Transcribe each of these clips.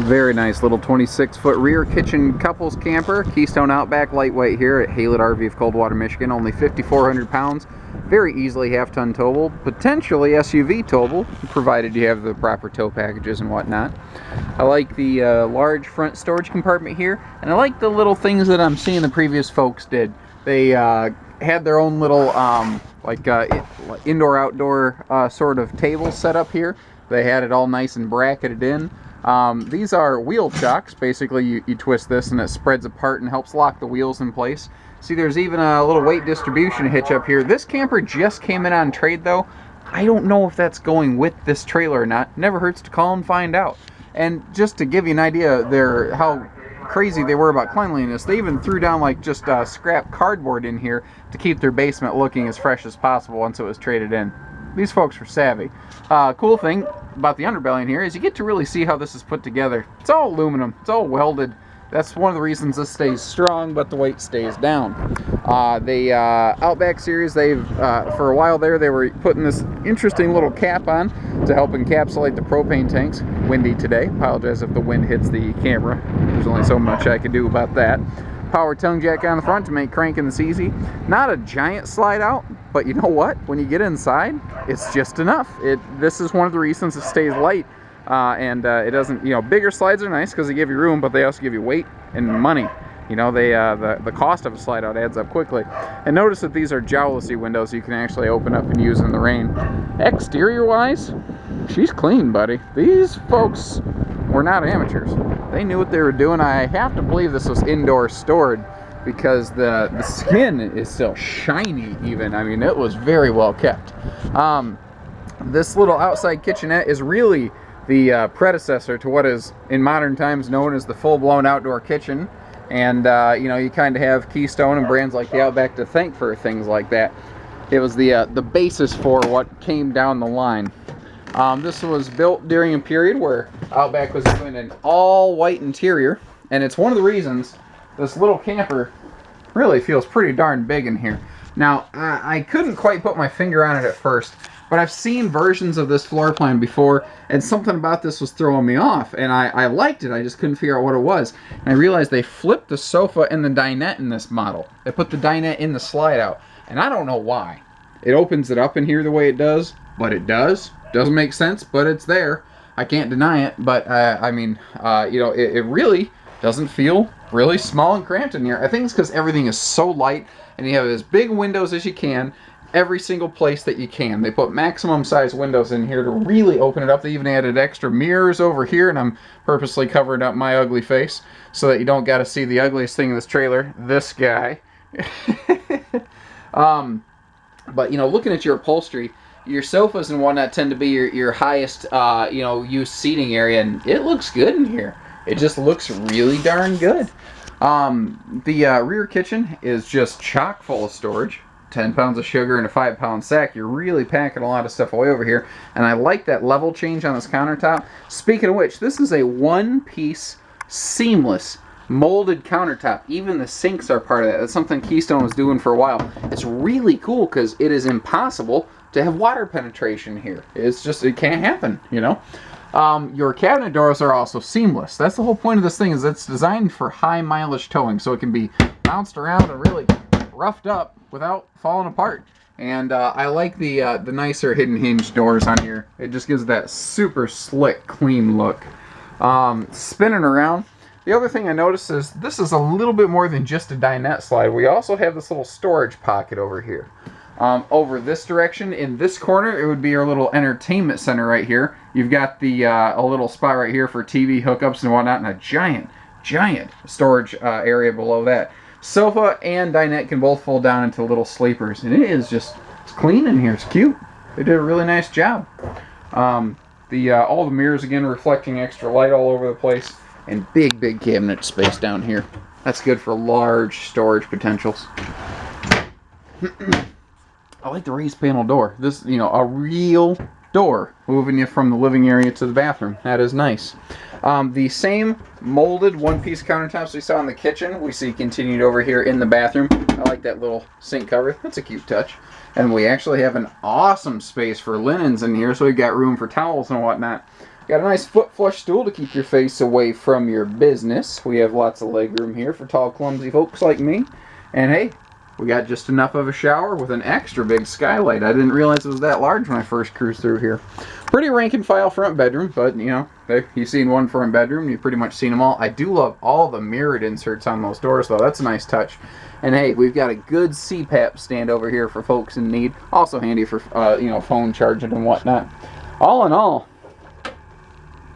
Very nice little 26-foot rear kitchen couples camper. Keystone Outback lightweight here at Haylett RV of Coldwater, Michigan. Only 5,400 pounds. Very easily half-ton towable. Potentially SUV towable, provided you have the proper tow packages and whatnot. I like the large front storage compartment here. And I like the little things that I'm seeing the previous folks did. They had their own little indoor-outdoor sort of table set up here. They had it all nice and bracketed in. These are wheel chocks. Basically, you twist this and it spreads apart and helps lock the wheels in place. See, there's even a little weight distribution hitch up here. This camper just came in on trade, though. I don't know if that's going with this trailer or not. Never hurts to call and find out. And just to give you an idea how crazy they were about cleanliness, they even threw down like just scrap cardboard in here to keep their basement looking as fresh as possible once it was traded in. These folks were savvy. Cool thing about the underbelly in here is you get to really see how this is put together. It's all aluminum. It's all welded. That's one of the reasons this stays strong, but the weight stays down. The Outback series, they've for a while there, they were putting this interesting little cap on to help encapsulate the propane tanks. Windy today. Apologize if the wind hits the camera. There's only so much I can do about that. Power tongue jack on the front to make cranking this easy. Not a giant slide out, but you know what? When you get inside, it's just enough. This is one of the reasons it stays light, and it doesn't. Bigger slides are nice because they give you room, but they also give you weight and money. The cost of a slide out adds up quickly. And notice that these are jowlessy windows you can actually open up and use in the rain. Exterior wise, she's clean, buddy. These folks were not amateurs. They knew what they were doing. I have to believe this was indoor stored because the skin is still shiny even. I mean, it was very well kept. This little outside kitchenette is really the predecessor to what is in modern times known as the full-blown outdoor kitchen. And you kind of have Keystone and brands like the Outback to thank for things like that. It was the basis for what came down the line. This was built during a period where Outback was doing an all-white interior, and it's one of the reasons this little camper really feels pretty darn big in here. Now, I couldn't quite put my finger on it at first, but I've seen versions of this floor plan before, and something about this was throwing me off, and I liked it. I just couldn't figure out what it was. And I realized they flipped the sofa and the dinette in this model. They put the dinette in the slide out, and I don't know why. It opens it up in here the way it does, but it does. Doesn't make sense, but it's there. I can't deny it, but it really doesn't feel really small and cramped in here. I think it's because everything is so light, and you have as big windows as you can, every single place that you can. They put maximum size windows in here to really open it up. They even added extra mirrors over here, and I'm purposely covering up my ugly face so that you don't got to see the ugliest thing in this trailer, this guy. But looking at your upholstery, your sofas and whatnot tend to be your highest use seating area, and it looks good in here. It just looks really darn good. The rear kitchen is just chock full of storage. 10 pounds of sugar in a 5-pound sack. You're really packing a lot of stuff away over here, and I like that level change on this countertop. Speaking of which, this is a one-piece seamless molded countertop. Even the sinks are part of that. That's something Keystone was doing for a while. It's really cool because it is impossible to have water penetration here. It can't happen, Your cabinet doors are also seamless. That's the whole point of this thing, is it's designed for high mileage towing, so it can be bounced around and really roughed up without falling apart. And I like the nicer hidden hinge doors on here. It just gives that super slick, clean look. Spinning around, the other thing I noticed is this is a little bit more than just a dinette slide. We also have this little storage pocket over here. Over this direction, in this corner, it would be our little entertainment center right here. You've got the a little spot right here for TV hookups and whatnot, and a giant storage area below that. Sofa and dinette can both fold down into little sleepers, and it's clean in here. It's cute. They did a really nice job. All the mirrors again reflecting extra light all over the place, and big cabinet space down here. That's good for large storage potentials. I like the raised panel door. This, a real door moving you from the living area to the bathroom. That is nice. The same molded one-piece countertops we saw in the kitchen, we see continued over here in the bathroom. I like that little sink cover. That's a cute touch. And we actually have an awesome space for linens in here, so we've got room for towels and whatnot. Got a nice foot flush stool to keep your face away from your business. We have lots of leg room here for tall, clumsy folks like me. And hey, we got just enough of a shower with an extra big skylight. I didn't realize it was that large when I first cruised through here. Pretty rank and file front bedroom, but you know, you've seen one front bedroom, you've pretty much seen them all. I do love all the mirrored inserts on those doors though. That's a nice touch. And hey, we've got a good CPAP stand over here for folks in need. Also handy for you know, phone charging and whatnot. All in all,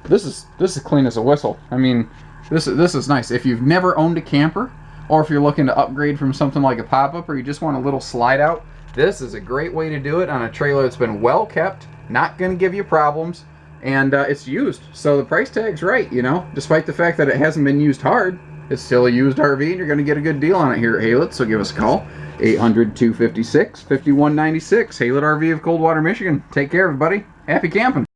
this is clean as a whistle. I mean, this is nice. If you've never owned a camper, or if you're looking to upgrade from something like a pop-up, or you just want a little slide out, this is a great way to do it on a trailer that's been well kept, not going to give you problems, and it's used. So the price tag's right, you know. Despite the fact that it hasn't been used hard, it's still a used RV, and you're going to get a good deal on it here at Haylett. So give us a call, 800-256-5196. Haylett RV of Coldwater, Michigan. Take care, everybody. Happy camping.